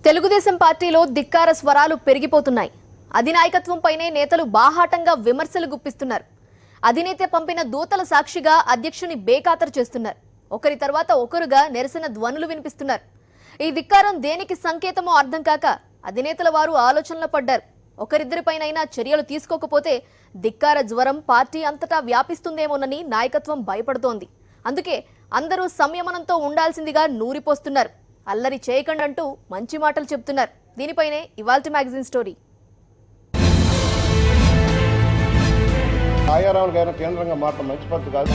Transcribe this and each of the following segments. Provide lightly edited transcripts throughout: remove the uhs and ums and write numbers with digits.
తెలుగుదేశం పార్టీలో ధిక్కార స్వరాలు పెరిగిపోతున్నాయి. అధినాయకత్వంపైనే నేతలు బాహాటంగా విమర్శలు గుప్పిస్తున్నారు. అధినేత పంపిన దూతల సాక్షిగా అధ్యక్షుని బేఖాతరు చేస్తున్నారు. ఒకరి తర్వాత ఒకరుగా నిరసన ధ్వనులు వినిపిస్తున్నారు. ఈ ధిక్కారం దేనికి సంకేతమో అర్థం కాక అధినేతల వారు ఆలోచనలో పడ్డారు. ఒకరిద్దరిపైనైనా చర్యలు తీసుకోకపోతే ధిక్కార జ్వరం పార్టీ అంతటా వ్యాపిస్తుందేమోనని నాయకత్వం భయపడుతోంది. అందుకే అందరూ సంయమనంతో ఉండాల్సిందిగా నూరిపోస్తున్నారు. అల్లరి చేయకండి అంటూ మంచి మాటలు చెప్తున్నారు. దీనిపైనే ఇవాల్టి మ్యాగజైన్ స్టోరీ. ఆయారావులు గారిని కేంద్రంగా మాత్రం మంచి పద్ధతి కాదు.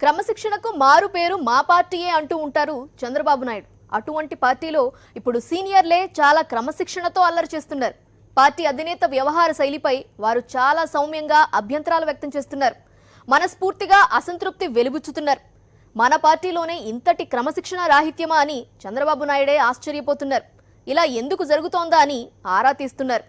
క్రమశిక్షణకు మారు పేరు మా పార్టీయే అంటూ ఉంటారు చంద్రబాబు నాయుడు. అటువంటి పార్టీలో ఇప్పుడు సీనియర్లే చాలా క్రమశిక్షణతో అల్లరి చేస్తున్నారు. పార్టీ అధినేత వ్యవహార శైలిపై వారు చాలా సౌమ్యంగా అభ్యంతరాలు వ్యక్తం చేస్తున్నారు. మనస్ఫూర్తిగా అసంతృప్తి వెలుబుచ్చుతున్నారు. మన పార్టీలోనే ఇంతటి క్రమశిక్షణ రాహిత్యమా అని చంద్రబాబు నాయుడే ఆశ్చర్యపోతున్నారు. ఇలా ఎందుకు జరుగుతోందా అని ఆరా తీస్తున్నారు.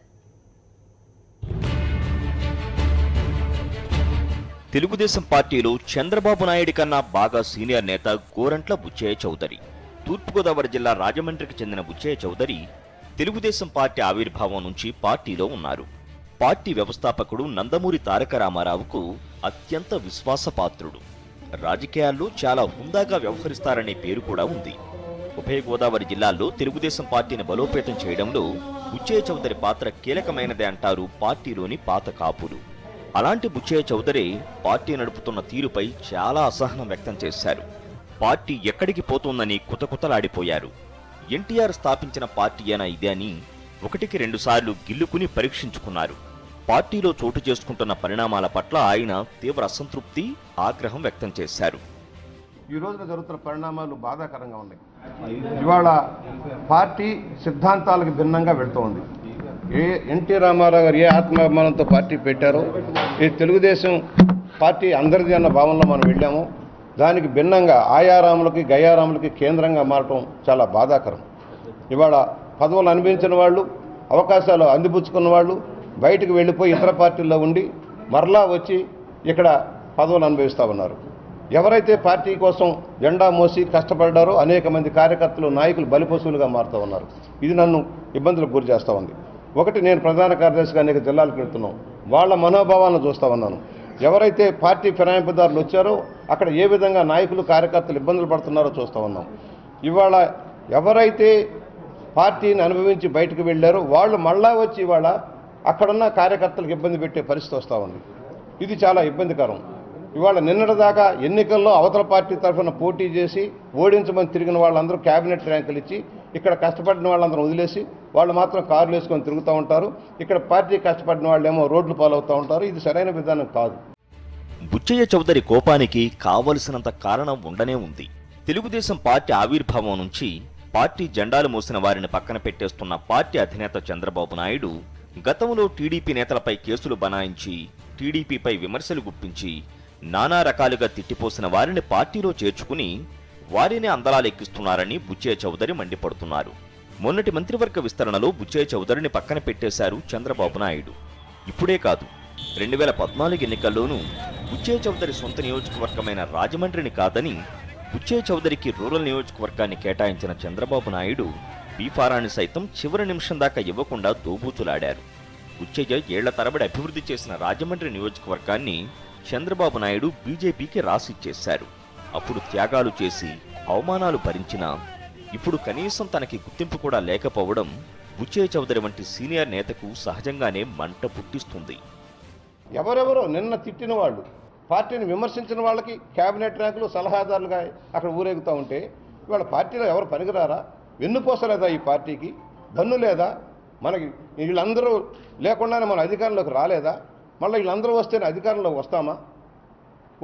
తెలుగుదేశం పార్టీలో చంద్రబాబు నాయుడు కన్నా బాగా సీనియర్ నేత గోరంట్ల బుచ్చయ్య చౌదరి. తూర్పుగోదావరి జిల్లా రాజమండ్రికి చెందిన బుచ్చయ్య చౌదరి తెలుగుదేశం పార్టీ ఆవిర్భావం నుంచి పార్టీలో ఉన్నారు. పార్టీ వ్యవస్థాపకుడు నందమూరి తారక రామారావుకు అత్యంత విశ్వాసపాత్రుడు. రాజకీయాల్లో చాలా హుందాగా వ్యవహరిస్తారనే పేరు కూడా ఉంది. ఉభయ గోదావరి జిల్లాల్లో తెలుగుదేశం పార్టీని బలోపేతం చేయడంలో బుచ్చయ్య చౌదరి పాత్ర కీలకమైనదే అంటారు పార్టీలోని పాత కాపులు. అలాంటి బుచ్చయ్య చౌదరి పార్టీ నడుపుతున్న తీరుపై చాలా అసహనం వ్యక్తం చేశారు. పార్టీ ఎక్కడికి పోతుందని కుతకుతలాడిపోయారు. ఎన్టీఆర్ స్థాపించిన పార్టీయేనా ఇదే అని ఒకటికి 2 సార్లు గిల్లుకుని పరీక్షించుకున్నారు. పార్టీలో చోటు చేసుకుంటున్న పరిణామాల పట్ల ఆయన తీవ్ర అసంతృప్తి, ఆగ్రహం వ్యక్తం చేశారు. ఈ రోజున జరుగుతున్న పరిణామాలు బాధాకరంగా ఉన్నాయి. ఇవాళ పార్టీ సిద్ధాంతాలకు భిన్నంగా వెళ్తోంది. ఎన్టీ రామారావు గారు ఏ ఆత్మాభిమానంతో పార్టీ పెట్టారో, ఈ తెలుగుదేశం పార్టీ అందరిది అన్న భావనలో మనం వెళ్ళాము. దానికి భిన్నంగా ఆయారాములకి గయారాములకి కేంద్రంగా మారటం చాలా బాధాకరం. ఇవాళ పదవులు అనుభవించిన వాళ్ళు, అవకాశాలు అందిపుచ్చుకున్న వాళ్ళు బయటకు వెళ్ళిపోయి ఇతర పార్టీల్లో ఉండి మరలా వచ్చి ఇక్కడ పదవులు అనుభవిస్తూ ఉన్నారు. ఎవరైతే పార్టీ కోసం జెండా మోసి కష్టపడ్డారో అనేక మంది కార్యకర్తలు, నాయకులు బలిపశువులుగా మారుతూ ఉన్నారు. ఇది నన్ను ఇబ్బందులకు గురి చేస్తూ ఉంది. ఒకటి, నేను ప్రధాన కార్యదర్శిగా అనేక జిల్లాలకు వెళ్తున్నాం. వాళ్ళ మనోభావాలను చూస్తూ ఉన్నాను. ఎవరైతే పార్టీ ఫిరాయింపుదారులు వచ్చారో అక్కడ ఏ విధంగా నాయకులు, కార్యకర్తలు ఇబ్బందులు పడుతున్నారో చూస్తూ ఉన్నాం. ఇవాళ ఎవరైతే పార్టీని అనుభవించి బయటకు వెళ్ళారో వాళ్ళు మళ్ళా వచ్చి ఇవాళ అక్కడున్న కార్యకర్తలకు ఇబ్బంది పెట్టే పరిస్థితి వస్తూ ఉంది. ఇది చాలా ఇబ్బందికరం. ఇవాళ నిన్నటిదాకా ఎన్నికల్లో అవతల పార్టీ తరఫున పోటీ చేసి ఓడించమని తిరిగిన వాళ్ళందరూ క్యాబినెట్ ర్యాంకులు ఇచ్చి ఇక్కడ కష్టపడిన వాళ్ళందరూ వదిలేసి వాళ్ళు మాత్రం కార్లు వేసుకొని తిరుగుతూ ఉంటారు. ఇక్కడ పార్టీ కష్టపడిన వాళ్ళేమో రోడ్లు పాలవుతూ ఉంటారు. ఇది సరైన విధానం కాదు. బుచ్చయ్య చౌదరి కోపానికి కావలసినంత కారణం ఉండనే ఉంది. తెలుగుదేశం పార్టీ ఆవిర్భావం నుంచి పార్టీ జెండాలు మోసిన వారిని పక్కన పెట్టేస్తున్న పార్టీ అధినేత చంద్రబాబు నాయుడు గతంలో టీడీపీ నేతలపై కేసులు బనాయించి, టీడీపీపై విమర్శలు గుప్పించి, నానా రకాలుగా తిట్టిపోసిన వారిని పార్టీలో చేర్చుకుని వారిని అందలాలెక్కిస్తున్నారని బుచ్చయ్య చౌదరి మండిపడుతున్నారు. మొన్నటి మంత్రివర్గ విస్తరణలో బుచ్చయ్య చౌదరిని పక్కన పెట్టేశారు చంద్రబాబు నాయుడు. ఇప్పుడే కాదు, 2014 ఎన్నికల్లోనూ బుచ్చయ్య చౌదరి సొంత నియోజకవర్గమైన రాజమండ్రిని కాదని బుచ్చయ్య చౌదరికి రూరల్ నియోజకవర్గాన్ని కేటాయించిన చంద్రబాబు నాయుడు బీఫారాన్ని సైతం చివరి నిమిషం దాకా ఇవ్వకుండా దోబూతులాడారు. బుచ్చయ్య ఏళ్ల తరబడి అభివృద్ధి చేసిన రాజమండ్రి నియోజకవర్గాన్ని చంద్రబాబు నాయుడు బీజేపీకి రాసిచ్చేశారు. అప్పుడు త్యాగాలు చేసి అవమానాలు భరించినా ఇప్పుడు కనీసం తనకి గుర్తింపు కూడా లేకపోవడం బుచ్చయ్య చౌదరి వంటి సీనియర్ నేతకు సహజంగానే మంట పుట్టిస్తుంది. ఎవరెవరో నిన్న తిట్టిన వాళ్ళు, పార్టీని విమర్శించిన వాళ్ళకి క్యాబినెట్ ర్యాంకులు, సలహాదారులుగా అక్కడ ఊరేగుతూ ఉంటే ఇవాళ పార్టీలో ఎవరు పనికిరారా? వెన్నుపోసలేదా ఈ పార్టీకి? దన్ను లేదా? మనకి వీళ్ళందరూ లేకుండానే మన అధికారంలోకి రాలేదా? మళ్ళీ వీళ్ళందరూ వస్తేనే అధికారంలోకి వస్తామా?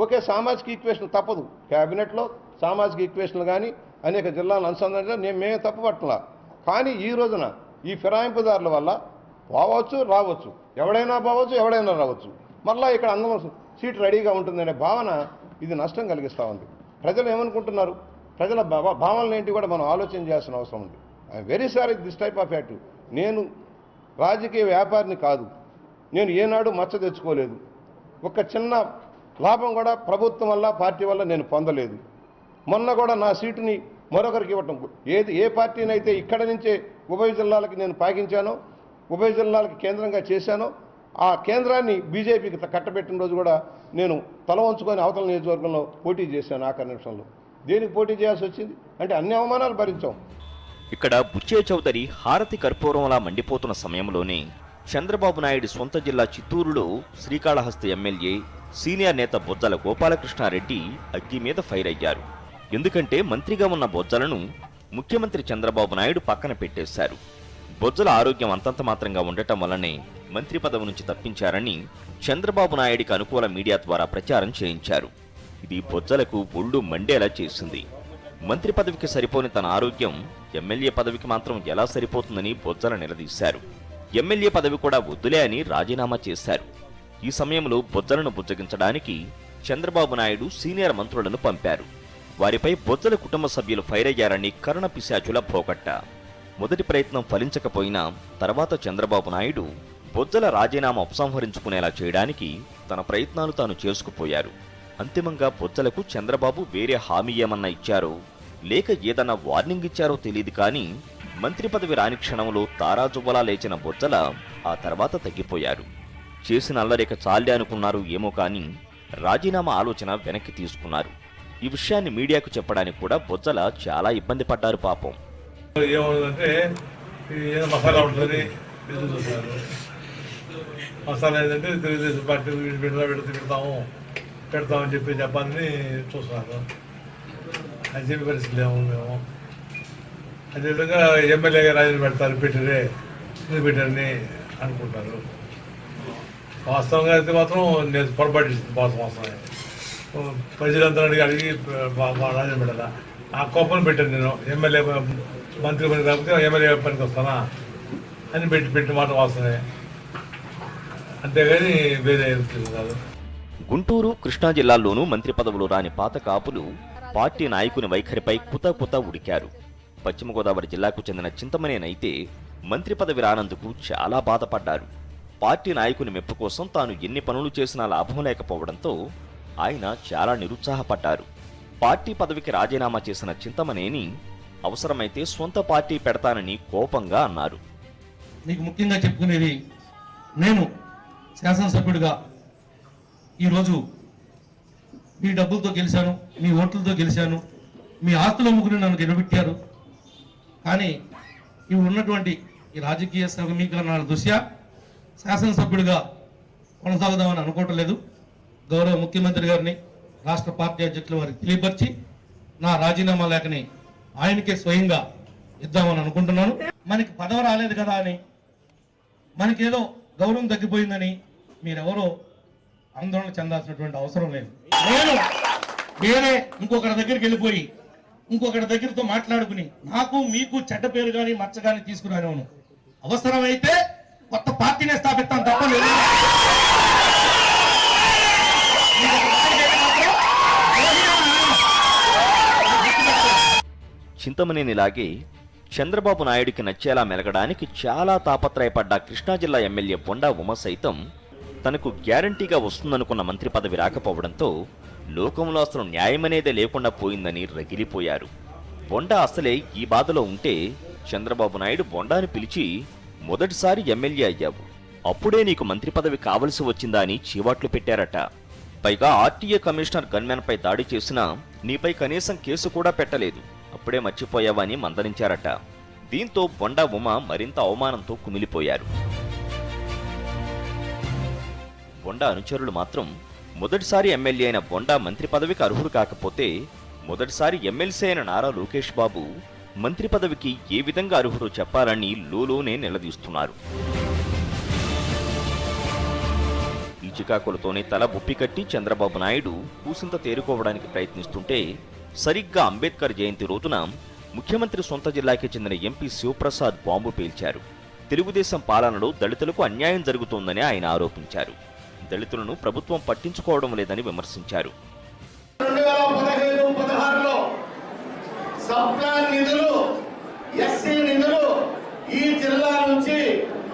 ఓకే, సామాజిక ఈక్వేషన్ తప్పదు. క్యాబినెట్లో సామాజిక ఈక్వేషన్లు కానీ అనేక జిల్లాలను అనుసంధానించడం మేమే తప్పుపట్టలా. కానీ ఈ రోజున ఈ ఫిరాయింపుదారుల వల్ల పోవచ్చు, రావచ్చు, ఎవడైనా పోవచ్చు, ఎవడైనా రావచ్చు, మళ్ళీ ఇక్కడ అందరం సీట్ రెడీగా ఉంటుందనే భావన ఇది నష్టం కలిగిస్తూ ఉంది. ప్రజలు ఏమనుకుంటున్నారు? ప్రజల భావనలు ఏంటి కూడా మనం ఆలోచన చేయాల్సిన అవసరం ఉంది. I'm very sorry this type of active. నేను రాజకీయ వ్యాపారిని కాదు, నేను ఏనాడు మచ్చ తెచ్చుకోలేదు. ఒక చిన్న లాభం కూడా ప్రభుత్వం వల్ల పార్టీ వల్ల నేను పొందలేదు. మొన్న కూడా నా సీటుని మరొకరికి ఇవ్వటం, ఏ పార్టీనైతే ఇక్కడ నుంచే ఉభయ జిల్లాలకి నేను పాకించానో, ఉభయ జిల్లాలకి కేంద్రంగా చేశానో, ఆ కేంద్రాన్ని బీజేపీకి కట్టబెట్టిన రోజు కూడా నేను తల వంచుకొని అవతల నియోజకవర్గంలో పోటీ చేశాను. ఆఖరి నిమిషంలో దేనికి పోటీ చేయాల్సి వచ్చింది అంటే అన్ని అవమానాలు భరించాం. ఇక్కడ బుచ్చయ్య చౌదరి హారతి కర్పూరంలా మండిపోతున్న సమయంలోనే చంద్రబాబు నాయుడు సొంత జిల్లా చిత్తూరులో శ్రీకాళహస్తి ఎమ్మెల్యే సీనియర్ నేత బొజ్జల గోపాలకృష్ణారెడ్డి అగ్గి మీద ఫైర్ అయ్యారు. ఎందుకంటే మంత్రిగా ఉన్న బొజ్జలను ముఖ్యమంత్రి చంద్రబాబు నాయుడు పక్కన పెట్టేశారు. బొజ్జల ఆరోగ్యం అంతంత మాత్రంగా ఉండటం వల్లనే మంత్రి పదవి నుంచి తప్పించారని చంద్రబాబు నాయుడికి అనుకూల మీడియా ద్వారా ప్రచారం చేయించారు. ఇది బొజ్జలకు ఒళ్ళు మండేలా చేసింది. మంత్రి పదవికి సరిపోని తన ఆరోగ్యం ఎమ్మెల్యే పదవికి మాత్రం ఎలా సరిపోతుందని బొజ్జల నిలదీశారు. ఎమ్మెల్యే పదవి కూడా వద్దులే అని రాజీనామా చేశారు. ఈ సమయంలో బొజ్జలను బుజ్జగించడానికి చంద్రబాబు నాయుడు సీనియర్ మంత్రులను పంపారు. వారిపై బొజ్జల కుటుంబ సభ్యులు ఫైర్ అయ్యారని కరుణ పిశాచుల భోగట్ట. మొదటి ప్రయత్నం ఫలించకపోయినా తర్వాత చంద్రబాబు నాయుడు బొజ్జల రాజీనామా ఉపసంహరించుకునేలా చేయడానికి తన ప్రయత్నాలు తాను చేసుకుపోయారు. అంతిమంగా బొజ్జలకు చంద్రబాబు వేరే హామీ ఏమన్నా ఇచ్చారో లేక ఏదన్నా వార్నింగ్ ఇచ్చారో తెలియదు కానీ మంత్రి పదవి రాని క్షణంలో తారాజువ్వలా లేచిన బొజ్జల ఆ తర్వాత తగ్గిపోయారు. చేసిన అల్లరిక చాలే అనుకున్నారు ఏమో కానీ రాజీనామా ఆలోచన వెనక్కి తీసుకున్నారు. ఈ విషయాన్ని మీడియాకు చెప్పడానికి కూడా బొజ్జల చాలా ఇబ్బంది పడ్డారు పాపం. ఏమవుతుందంటే ఏదో మసాలా ఉంటుంది, మసాలా ఏంటంటే తెలుగుదేశం పార్టీ పెడతామని చెప్పని చూస్తున్నారు. అది చెప్పే పరిస్థితి లేము మేము. అదేవిధంగా ఎమ్మెల్యేగా రాజీనామా పెడతారు, పెట్టిరే ఎందుకు పెట్టారని అనుకుంటారు. వాస్తవంగా అయితే మాత్రం నేను పొరపాటు వాస్తవమే. ప్రజలంతా అడిగి రాజీనామా పెట్టాలా, ఆ కోపం పెట్టాను. నేను ఎమ్మెల్యే మంత్రి పని కాకపోతే ఎమ్మెల్యే పనికి వస్తానా అని పెట్టిన మాట వాస్తవమే, అంతేగాని వేరే కాదు. గుంటూరు, కృష్ణా జిల్లాల్లోనూ మంత్రి పదవులు రాని పాత కాపులు పార్టీ నాయకుని వైఖరిపై కుత ఉడికారు. పశ్చిమ గోదావరి జిల్లాకు చెందిన చింతమనేనైతే మంత్రి పదవి రానందుకు చాలా బాధపడ్డారు. పార్టీ నాయకుని మెప్పు కోసం తాను ఎన్ని పనులు చేసినా లాభం లేకపోవడంతో ఆయన చాలా నిరుత్సాహపడ్డారు. పార్టీ పదవికి రాజీనామా చేసిన చింతమనేని అవసరమైతే సొంత పార్టీ పెడతానని కోపంగా అన్నారు. మీకు ముఖ్యంగా చెప్పుకునేది, నేను శాసనసభ్యుడిగా ఈరోజు మీ డబ్బులతో గెలిచాను, మీ ఓట్లతో గెలిచాను, మీ ఆస్తుల ముగ్గురు నన్ను గెలబెట్టారు. కానీ ఇవి ఉన్నటువంటి ఈ రాజకీయ సమీకరణాల దృష్ట్యా శాసనసభ్యుడిగా కొనసాగుదామని అనుకోవటం లేదు. గౌరవ ముఖ్యమంత్రి గారిని, రాష్ట్ర పార్టీ అధ్యక్షుల వారికి తెలియపరిచి నా రాజీనామా లేఖని ఆయనకే స్వయంగా ఇద్దామని అనుకుంటున్నాను. మనకి పదవి రాలేదు కదా అని, మనకేదో గౌరవం తగ్గిపోయిందని మీరెవరో ఆందోళన చెందాల్సినటువంటి అవసరం లేదు. నేను వేరే ఇంకొకరి దగ్గరికి వెళ్ళిపోయి ఇంకొకరి దగ్గరతో మాట్లాడుకుని నాకు మీకు చెడ్డ పేరు కానీ మచ్చ కానీ తీసుకురాను. అవసరమైతే కొత్త పార్టీనే స్థాపిస్తాను తప్ప లేదు. చింతమనేనిలాగే చంద్రబాబు నాయుడికి నచ్చేలా మెలగడానికి చాలా తాపత్రయపడ్డ కృష్ణా జిల్లా ఎమ్మెల్యే బొండా ఉమ సైతం తనకు గ్యారంటీగా వస్తుందనుకున్న మంత్రి పదవి రాకపోవడంతో లోకంలో అసలు న్యాయమనేదే లేకుండా పోయిందని రగిలిపోయారు. బొండా అసలే ఈ బాధలో ఉంటే చంద్రబాబు నాయుడు బొండాని పిలిచి మొదటిసారి ఎమ్మెల్యే అయ్యావు, అప్పుడే నీకు మంత్రి పదవి కావలసి వచ్చిందా అని చీవాట్లు పెట్టారట. పైగా ఆర్టీఏ కమిషనర్ గన్మెన్పై దాడి చేసినా నీపై కనీసం కేసు కూడా పెట్టలేదు, అప్పుడే మర్చిపోయావని మందలించారట. దీంతో బొండా ఉమ మరింత అవమానంతో కుమిలిపోయారు. బొండా అనుచరులు మాత్రం మొదటిసారి ఎమ్మెల్యే అయిన బొండా మంత్రి పదవికి అర్హుడు కాకపోతే మొదటిసారి ఎమ్మెల్సీ అయిన నారా లోకేష్ బాబు మంత్రి పదవికి ఏ విధంగా అర్హుడో చెప్పాలని లోలోనే నిలదీస్తున్నారు. ఈ చికాకులతోనే తల బుప్పి కట్టి చంద్రబాబు నాయుడు కూసింత తేరుకోవడానికి ప్రయత్నిస్తుంటే సరిగ్గా అంబేద్కర్ జయంతి రోజున ముఖ్యమంత్రి సొంత జిల్లాకి చెందిన ఎంపీ శివప్రసాద్ బాంబు పేల్చారు. తెలుగుదేశం పాలనలో దళితులకు అన్యాయం జరుగుతోందని ఆయన ఆరోపించారు. దళితులను ప్రభుత్వం పట్టించుకోవడం లేదని విమర్శించారు. 2015-16లో సబ్ప్లాన్ నిధులు, ఈ జిల్లా నుంచి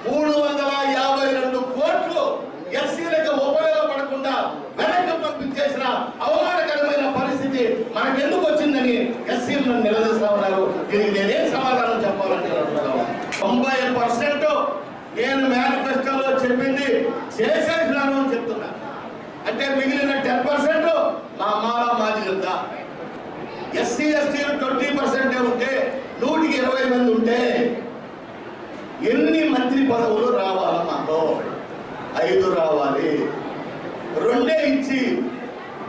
352 కోట్లు నేను మేనిఫెస్టోలో చెప్పింది చేసేసినాను అని చెప్తున్నా. అంటే మిగిలిన 10% మా మాలా మాదిరిద్దా. ఎస్సీ ఎస్టీలు 20% ఉంటే 100కి 20 మంది ఉంటే ఎన్ని మంత్రి పదవులు రావాలా? మాకు 5 రావాలి. 2 ఇచ్చి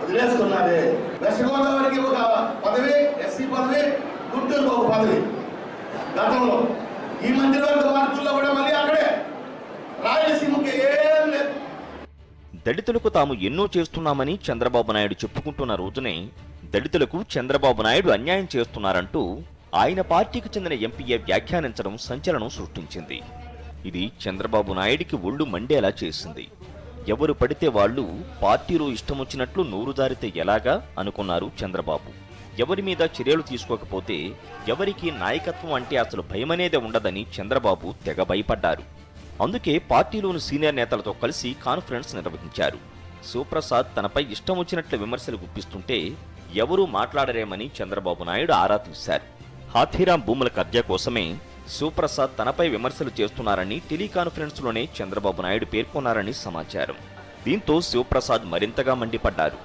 వదిలేస్తున్నారే. వెస్ట్ గోదావరికి ఒక పదవి, ఎస్సీ పదవి, గుంటూరుకు ఒక పదవి గతంలో. ఈ మంత్రివర్గ మార్పుల్లో కూడా మళ్ళీ అక్కడే. రాయలసీమకి ఏం లేదు. దళితులకు తాము ఎన్నో చేస్తున్నామని చంద్రబాబు నాయుడు చెప్పుకుంటున్న రోజునే దళితులకు చంద్రబాబు నాయుడు అన్యాయం చేస్తున్నారంటూ ఆయన పార్టీకి చెందిన ఎంపీఏ వ్యాఖ్యానించడం సంచలనం సృష్టించింది. ఇది చంద్రబాబు నాయుడికి ఒళ్ళు మండేలా చేసింది. ఎవరు పడితే వాళ్ళు పార్టీలో ఇష్టమొచ్చినట్లు నోరు జారితే ఎలాగా అనుకున్నారు చంద్రబాబు. ఎవరి మీద చర్యలు తీసుకోకపోతే ఎవరికి నాయకత్వం అంటే అసలు భయమనేదే ఉండదని చంద్రబాబు తెగ భయపడ్డారు. అందుకే పార్టీలోని సీనియర్ నేతలతో కలిసి కాన్ఫరెన్స్ నిర్వహించారు. శివప్రసాద్ తనపై ఇష్టం వచ్చినట్లు విమర్శలు గుప్పిస్తుంటే ఎవరూ మాట్లాడరేమని చంద్రబాబు నాయుడు ఆరా తీశారు. హాథీరాం భూముల కబ్జా కోసమే శివప్రసాద్ తనపై విమర్శలు చేస్తున్నారని టెలికాన్ఫరెన్స్లోనే చంద్రబాబు నాయుడు పేర్కొన్నారని సమాచారం. దీంతో శివప్రసాద్ మరింతగా మండిపడ్డారు.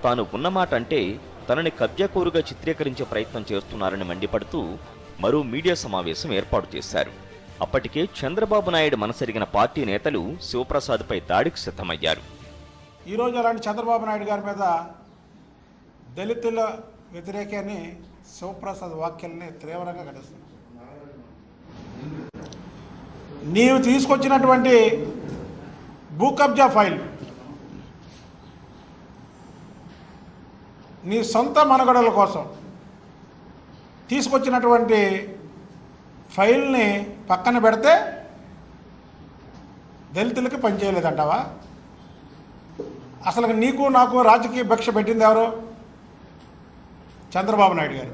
తాను ఉన్నమాట అంటే తనని కబ్జాకోరుగా చిత్రీకరించే ప్రయత్నం చేస్తున్నారని మండిపడుతూ మరో మీడియా సమావేశం ఏర్పాటు చేశారు. అప్పటికే చంద్రబాబు నాయుడు మనసెరిగిన పార్టీ నేతలు శివప్రసాద్పై దాడికి సిద్ధమయ్యారు. ఈరోజు అలాంటి చంద్రబాబు నాయుడు గారి మీద దళితుల వ్యతిరేకాన్ని శివప్రసాద్ వ్యాఖ్యల్ని తీవ్రంగా ఖండిస్తున్నారు. నీవు తీసుకొచ్చినటువంటి భూ కబ్జా ఫైల్ నీ సొంత మనుగడల కోసం తీసుకొచ్చినటువంటి ఫైల్ని పక్కన పెడితే దళితులకి పనిచేయలేదంటావా? అసలు నీకు నాకు రాజకీయ భిక్ష పెట్టింది ఎవరు? చంద్రబాబు నాయుడు గారు.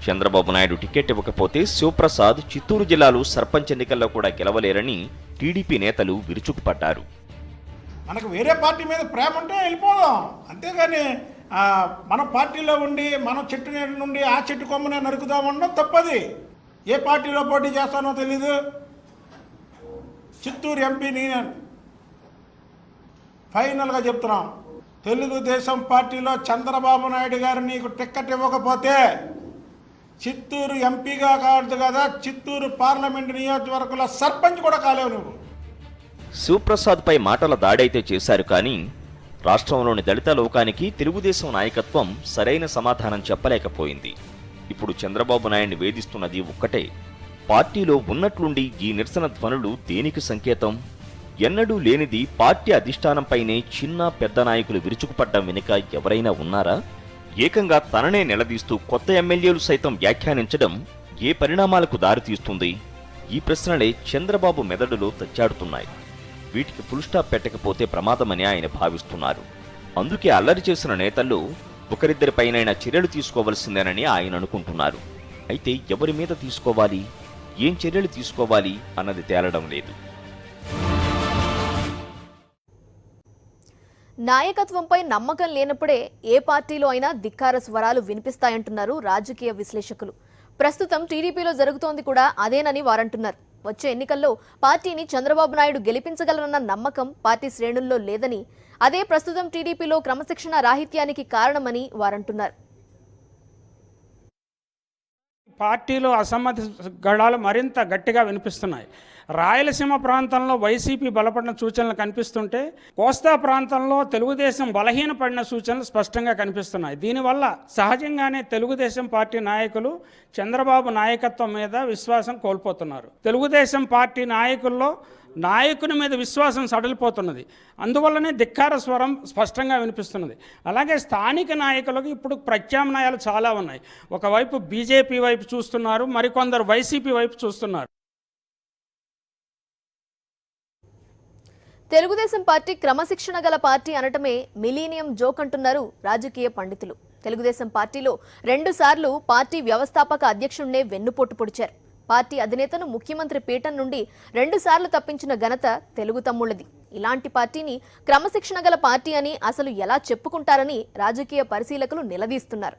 చంద్రబాబు నాయుడు టికెట్ ఇవ్వకపోతే శివప్రసాద్ చిత్తూరు జిల్లాలో సర్పంచ్ ఎన్నికల్లో కూడా గెలవలేరని టీడీపీ నేతలు విరుచుకుపడ్డారు. మనకు వేరే పార్టీ మీద ప్రేమ ఉంటే వెళ్ళిపోదాం, అంతేగాని మన పార్టీలో ఉండి మనం చెట్టు నీడ నుండి ఆ చెట్టు కొమ్మనే నరుకుదామన్నది తప్పది. ఏ పార్టీలో పోటీ చేస్తానో తెలీదు. చిత్తూరు ఎంపీ నేను ఫైనల్గా చెప్తున్నాం, తెలుగుదేశం పార్టీలో చంద్రబాబు నాయుడు గారు నీకు టిక్కెట్ ఇవ్వకపోతే చిత్తూరు ఎంపీగా కాదు కదా, చిత్తూరు పార్లమెంటు నియోజకవర్గంలో సర్పంచ్ కూడా కాలేవు నువ్వు. శివప్రసాద్పై మాటల దాడైతే చేశారు కానీ రాష్ట్రంలోని దళిత లోకానికి తెలుగుదేశం నాయకత్వం సరైన సమాధానం చెప్పలేకపోయింది. ఇప్పుడు చంద్రబాబు నాయుడిని వేధిస్తున్నది ఒక్కటే. పార్టీలో ఉన్నట్లుండి ఈ నిరసన ధ్వనులు దేనికి సంకేతం? ఎన్నడూ లేనిది పార్టీ అధిష్టానంపైనే చిన్న పెద్ద నాయకులు విరుచుకుపడ్డం వెనుక ఎవరైనా ఉన్నారా? ఏకంగా తననే నిలదీస్తూ కొత్త ఎమ్మెల్యేలు సైతం వ్యాఖ్యానించడం ఏ పరిణామాలకు దారితీస్తుంది? ఈ ప్రశ్నలే చంద్రబాబు మెదడులో తచ్చాడుతున్నాయి. వీటికి ఫుల్ స్టాప్ పెట్టకపోతే ప్రమాదమని ఆయన భావిస్తున్నారు. అందుకే అల్లరి చేసిన నేతల్లో ఒకరిద్దరిపైనైనా చర్యలు తీసుకోవలసిందేనని ఆయన అనుకుంటున్నారు. అయితే ఎవరి మీద తీసుకోవాలి, ఏం చర్యలు తీసుకోవాలి అన్నది తేలడం లేదు. నాయకత్వంపై నమ్మకం లేనప్పుడే ఏ పార్టీలో అయినా ధిక్కార స్వరాలు వినిపిస్తాయంటున్నారు రాజకీయ విశ్లేషకులు. ప్రస్తుతం టీడీపీలో జరుగుతోంది కూడా అదేనని వారంటున్నారు. వచ్చే ఎన్నికల్లో పార్టీని చంద్రబాబు నాయుడు గెలిపించగలరన్న నమ్మకం పార్టీ శ్రేణుల్లో లేదని, అదే ప్రస్తుతం టీడీపీలో క్రమశిక్షణ రాహిత్యానికి కారణమని వారంటున్నారు. పార్టీలో అసమ్మతి గళాలు మరింత గట్టిగా వినిపిస్తున్నాయి. రాయలసీమ ప్రాంతంలో వైసీపీ బలపడిన సూచనలు కనిపిస్తుంటే కోస్తా ప్రాంతంలో తెలుగుదేశం బలహీనపడిన సూచనలు స్పష్టంగా కనిపిస్తున్నాయి. దీనివల్ల సహజంగానే తెలుగుదేశం పార్టీ నాయకులు చంద్రబాబు నాయకత్వం మీద విశ్వాసం కోల్పోతున్నారు. తెలుగుదేశం పార్టీ నాయకుని మీద విశ్వాసం సడలిపోతున్నది. అందువల్లనే ధిక్కార స్వరం స్పష్టంగా వినిపిస్తున్నది. అలాగే స్థానిక నాయకులకు ఇప్పుడు ప్రత్యామ్నాయాలు చాలా ఉన్నాయి. ఒకవైపు బీజేపీ వైపు చూస్తున్నారు, మరికొందరు వైసీపీ వైపు చూస్తున్నారు. తెలుగుదేశం పార్టీ క్రమశిక్షణ గల పార్టీ అనటమే మిలీనియం జోక్ అంటున్నారు రాజకీయ పండితులు. తెలుగుదేశం పార్టీలో 2 సార్లు పార్టీ వ్యవస్థాపక అధ్యక్షుడినే వెన్నుపోటు పొడిచారు. పార్టీ అధినేతను ముఖ్యమంత్రి పీఠం నుండి 2 సార్లు తప్పించిన ఘనత తెలుగు తమ్ముళ్లది. ఇలాంటి పార్టీని క్రమశిక్షణ గల పార్టీ అని అసలు ఎలా చెప్పుకుంటారని రాజకీయ పరిశీలకులు నిలదీస్తున్నారు.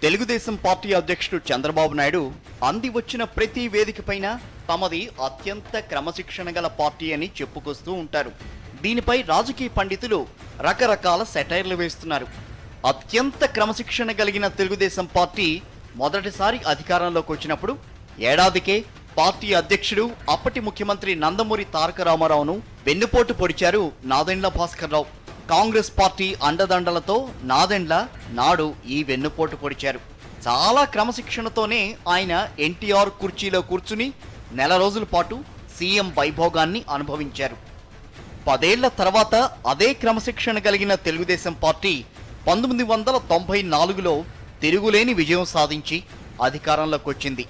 తెలుగుదేశం పార్టీ అధ్యక్షుడు చంద్రబాబు నాయుడు అంది వచ్చిన ప్రతి వేదికపైన తమది అత్యంత క్రమశిక్షణ గల పార్టీ అని చెప్పుకొస్తూ ఉంటారు. దీనిపై రాజకీయ పండితులు రకరకాల సెటైర్లు వేస్తున్నారు. అత్యంత క్రమశిక్షణ కలిగిన తెలుగుదేశం పార్టీ మొదటిసారి అధికారంలోకి వచ్చినప్పుడు ఏడాదికే పార్టీ అధ్యక్షుడు అప్పటి ముఖ్యమంత్రి నందమూరి తారక రామారావును వెన్నుపోటు పొడిచారు నాదెండ్ల భాస్కర్రావు. కాంగ్రెస్ పార్టీ అండదండలతో నాదెండ్ల నాడు ఈ వెన్నుపోటు పొడిచారు. చాలా క్రమశిక్షణతోనే ఆయన ఎన్టీఆర్ కుర్చీలో కూర్చుని నెల రోజుల పాటు సీఎం వైభోగాన్ని అనుభవించారు. 10 ఏళ్ల తర్వాత అదే క్రమశిక్షణ కలిగిన తెలుగుదేశం పార్టీ 1994లో తిరుగులేని విజయం సాధించి అధికారంలోకి వచ్చింది.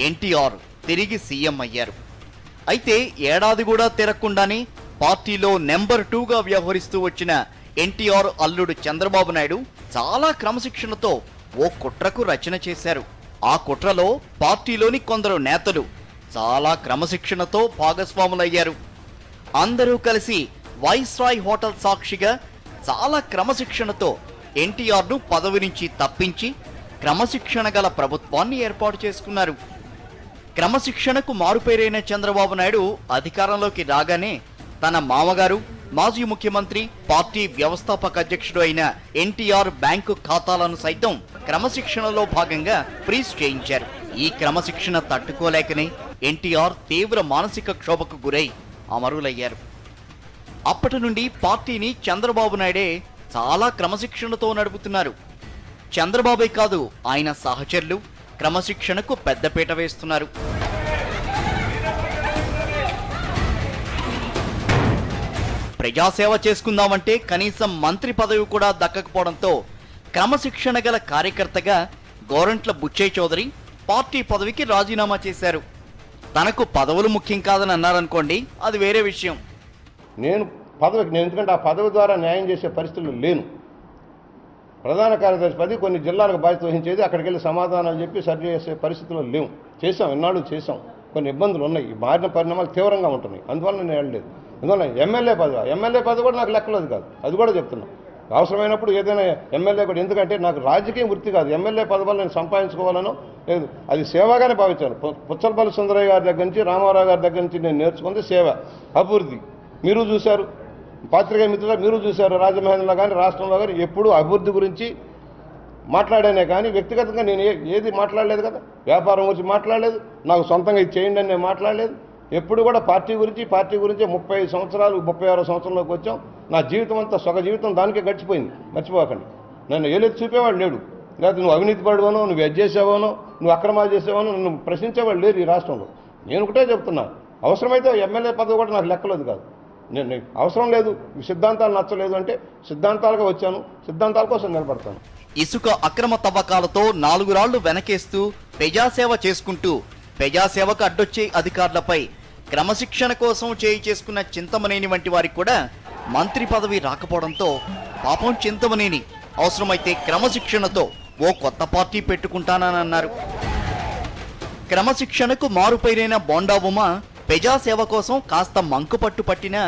ఎన్టీఆర్ తిరిగి సీఎం అయ్యారు. అయితే ఏడాది కూడా తిరగకుండానే పార్టీలో నెంబర్ 2గా వ్యవహరిస్తూ వచ్చిన ఎన్టీఆర్ అల్లుడు చంద్రబాబు నాయుడు చాలా క్రమశిక్షణతో ఓ కుట్రకు రచన చేశారు. ఆ కుట్రలో పార్టీలోని కొందరు నేతలు చాలా క్రమశిక్షణతో భాగస్వాములయ్యారు. అందరూ కలిసి వైస్రాయ్ హోటల్ సాక్షిగా చాలా క్రమశిక్షణతో ఎన్టీఆర్ను పదవి నుంచి తప్పించి క్రమశిక్షణ గల ప్రభుత్వాన్ని ఏర్పాటు చేసుకున్నారు. క్రమశిక్షణకు మారుపేరైన చంద్రబాబు నాయుడు అధికారంలోకి రాగానే తన మామగారు మాజీ ముఖ్యమంత్రి పార్టీ వ్యవస్థాపక అధ్యక్షుడు అయిన ఎన్టీఆర్ బ్యాంకు ఖాతాలను సైతం క్రమశిక్షణలో భాగంగా ఫ్రీజ్ చేయించారు. ఈ క్రమశిక్షణ తట్టుకోలేకనే ఎన్టీఆర్ తీవ్ర మానసిక క్షోభకు గురై అమరులయ్యారు. అప్పటి నుండి పార్టీని చంద్రబాబు నాయుడే చాలా క్రమశిక్షణతో నడుపుతున్నారు. చంద్రబాబే కాదు, ఆయన సహచరులు క్రమశిక్షణకు పెద్దపీట వేస్తున్నారు. ప్రజాసేవ చేసుకుందామంటే కనీసం మంత్రి పదవి కూడా దక్కకపోవడంతో క్రమశిక్షణ గల కార్యకర్తగా గోరంట్ల బుచ్చయ్య చౌదరి పార్టీ పదవికి రాజీనామా చేశారు. తనకు పదవులు ముఖ్యం కాదని అన్నారనుకోండి, అది వేరే విషయం. నేను ఎందుకంటే ఆ పదవి ద్వారా న్యాయం చేసే పరిస్థితులు లేను. ప్రధాన కార్యదర్శి పదవి కొన్ని జిల్లాలకు బాధ్యత వహించేది, అక్కడికి వెళ్ళి సమాధానాలు చెప్పి సరి చేసే పరిస్థితుల్లో లేవు. చేసాం, ఎన్నాళ్ళు చేసాం. కొన్ని ఇబ్బందులు ఉన్నాయి. ఈ మారిన పరిణామాలు తీవ్రంగా ఉంటున్నాయి. అందువల్ల నేను వెళ్ళలేదు. అందువల్ల ఎమ్మెల్యే పదవి కూడా నాకు లెక్కలేదు కాదు. అది కూడా చెప్తున్నా. అవసరమైనప్పుడు ఏదైనా ఎమ్మెల్యే కూడా, ఎందుకంటే నాకు రాజకీయ వృత్తి కాదు. ఎమ్మెల్యే పదవులు నేను సంపాదించుకోవాలనో లేదు, అది సేవగానే భావించాను. పుచ్చలపల్లి సుందరయ్య గారి దగ్గర నుంచి, రామారావు గారి దగ్గర నుంచి నేను నేర్చుకుంది సేవ, అభివృద్ధి. మీరు చూశారు, పాత్రికేయ మిత్రులు మీరు చూశారు, రాజమహేంద్రలో కానీ రాష్ట్రంలో కానీ ఎప్పుడూ అభివృద్ధి గురించి మాట్లాడానే కానీ వ్యక్తిగతంగా నేను ఏది మాట్లాడలేదు కదా. వ్యాపారం గురించి మాట్లాడలేదు, నాకు సొంతంగా ఇది చేయండి అని నేను మాట్లాడలేదు. ఎప్పుడు కూడా పార్టీ గురించి 35 సంవత్సరాలు 36వ సంవత్సరంలోకి వచ్చాం. నా జీవితం అంతా సొగ జీవితం దానికే గడిచిపోయింది. మర్చిపోకండి. నన్ను ఏలేది చూపేవాడు లేడు. లేదా నువ్వు అవినీతి పడువానో, నువ్వు ఎడ్ చేసావానో, నువ్వు అక్రమాలు చేసేవానో నన్ను ప్రశ్నించేవాడు లేరు ఈ రాష్ట్రంలో. నేను ఒకటే చెప్తున్నా, అవసరమైతే ఎమ్మెల్యే పదవి కూడా నాకు లెక్కలేదు కాదు. నేను అవసరం లేదు, సిద్ధాంతాలు నచ్చలేదు అంటే సిద్ధాంతాలుగా వచ్చాను, సిద్ధాంతాల కోసం నిలబడతాను. ఇసుక అక్రమ తవ్వకాలతో 4 రాళ్లు వెనకేస్తూ ప్రజాసేవ చేసుకుంటూ ప్రజాసేవకు అడ్డొచ్చే అధికారులపై క్రమశిక్షణ కోసం చేయి చేసుకున్న చింతమనేని వంటి వారికి కూడా మంత్రి పదవి రాకపోవడంతో పాపం చింతమనేని అవసరమైతే క్రమశిక్షణతో ఓ కొత్త పార్టీ పెట్టుకుంటానని అన్నారు. క్రమశిక్షణకు మారుపైరైన బోండా ఉమ ప్రజాసేవ కోసం కాస్త మంకుపట్టు పట్టిన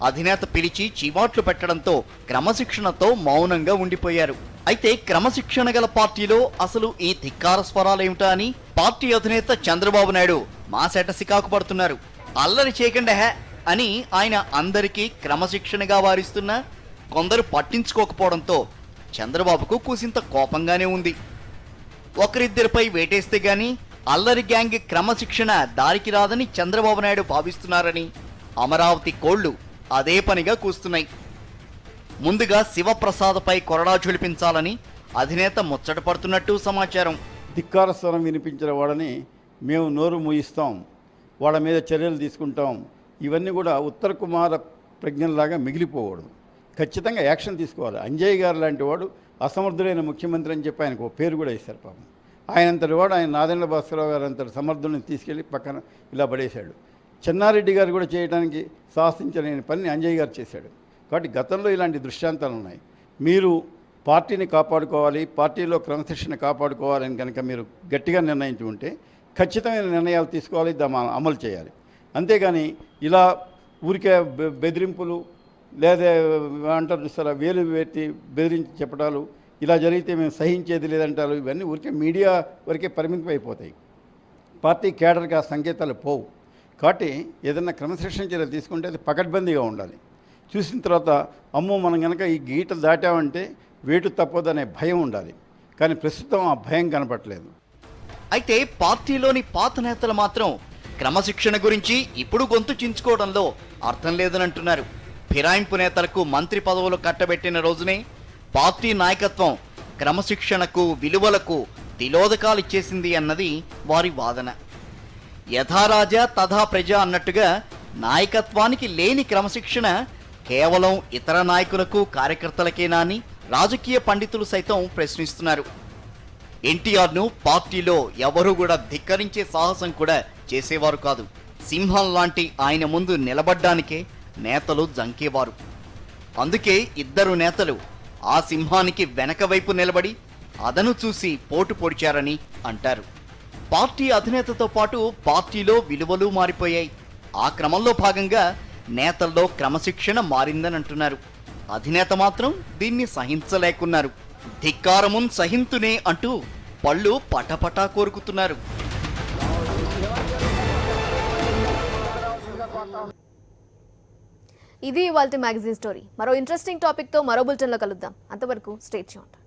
అధినేత పిలిచి చీవాట్లు పెట్టడంతో క్రమశిక్షణతో మౌనంగా ఉండిపోయారు. అయితే క్రమశిక్షణ గల పార్టీలో అసలు ఈ ధిక్కార స్వరాలేమిటా అని పార్టీ అధినేత చంద్రబాబు నాయుడు మాసేట సికాకు పడుతున్నారు. అల్లరి చేయకండి హే అని ఆయన అందరికీ క్రమశిక్షణగా వారిస్తున్నా కొందరు పట్టించుకోకపోవడంతో చంద్రబాబుకు కూసింత కోపంగానే ఉంది. ఒకరిద్దరిపై వేటేస్తే గాని అల్లరి గ్యాంగ్ క్రమశిక్షణ దారికి రాదని చంద్రబాబు నాయుడు భావిస్తున్నారని అమరావతి కోళ్లు అదే పనిగా కూస్తున్నాయి. ముందుగా శివప్రసాద్పై కొరడా ఝుళిపించాలని అధినేత ముచ్చట పడుతున్నట్టు సమాచారం. ధిక్కార స్వరం వినిపించిన వాడని మేము నోరు మూయిస్తాం, వాళ్ళ మీద చర్యలు తీసుకుంటాం, ఇవన్నీ కూడా ఉత్తర కుమార ప్రజ్ఞలాగా మిగిలిపోకూడదు. ఖచ్చితంగా యాక్షన్ తీసుకోవాలి. అంజయ్ గారు లాంటి వాడు అసమర్థుడైన ముఖ్యమంత్రి అని చెప్పి ఆయనకు పేరు కూడా ఇస్తారు. పాపం ఆయనంతటి వాడు, ఆయన నాదెండ్ల భాస్కరరావు గారు అంతటి సమర్థుల్ని తీసుకెళ్ళి పక్కన ఇలా పడేశాడు. చెన్నారెడ్డి గారు కూడా చేయడానికి సాహసించలేని పని అంజయ్ గారు చేశాడు. కాబట్టి గతంలో ఇలాంటి దృష్టాంతాలు ఉన్నాయి. మీరు పార్టీని కాపాడుకోవాలి, పార్టీలో క్రమశిక్షణ కాపాడుకోవాలని కనుక మీరు గట్టిగా నిర్ణయించి ఉంటే ఖచ్చితమైన నిర్ణయాలు తీసుకోవాలి, దాన్ని అమలు చేయాలి. అంతేగాని ఇలా ఊరికే బెదిరింపులు లేదా అంటారు చూస్తారా, వేలు పెట్టి బెదిరించి చెప్పడాలు, ఇలా జరిగితే మేము సహించేది లేదంటారు. ఇవన్నీ ఊరికే మీడియా వరకే పరిమితం అయిపోతాయి. పార్టీ కేడర్కి ఆ సంకేతాలు పోవు. కాబట్టి ఏదైనా క్రమశిక్షణ చర్యలు తీసుకుంటే అది పకడ్బందీగా ఉండాలి. చూసిన తర్వాత అమ్మో మనం కనుక ఈ గీటలు దాటామంటే వేటు తప్పదనే భయం ఉండాలి. కానీ ప్రస్తుతం ఆ భయం కనపట్లేదు. అయితే పార్టీలోని పాత నేతలు మాత్రం క్రమశిక్షణ గురించి ఇప్పుడు గొంతు చించుకోవడంలో అర్థం లేదనంటున్నారు. ఫిరాయింపు నేతలకు మంత్రి పదవులు కట్టబెట్టిన రోజునే పార్టీ నాయకత్వం క్రమశిక్షణకు విలువలకు తిలోదకాలు ఇచ్చేసింది అన్నది వారి వాదన. యథారాజా తథా ప్రజ అన్నట్టుగా నాయకత్వానికి లేని క్రమశిక్షణ కేవలం ఇతర నాయకులకు కార్యకర్తలకేనా అని రాజకీయ పండితులు సైతం ప్రశ్నిస్తున్నారు. ఎన్టీఆర్ను పార్టీలో ఎవరూ కూడా ధిక్కరించే సాహసం కూడా చేసేవారు కాదు. సింహం లాంటి ఆయన ముందు నిలబడ్డానికే నేతలు జంకేవారు. అందుకే ఇద్దరు నేతలు ఆ సింహానికి వెనక వైపు నిలబడి అదను చూసి పోటు పొడిచారని అంటారు. పార్టీ అధినేతతో పాటు పార్టీలో విలువలు మారిపోయాయి. ఆ క్రమంలో భాగంగా నేతల్లో క్రమశిక్షణ మారిందని అంటున్నారు. అధినేత మాత్రం దీన్ని సహించలేకున్నారు. ధిక్కారమున్ సహింతునే అంటూ పళ్ళు పటపటా కోరుకుతున్నారు. ఇది ఇవాల్టి మ్యాగజైన్ స్టోరీ. మరో ఇంట్రెస్టింగ్ టాపిక్ తో మరో బులెటిన్ లో కలుద్దాం. అంతవరకు స్టే ట్యూన్డ్.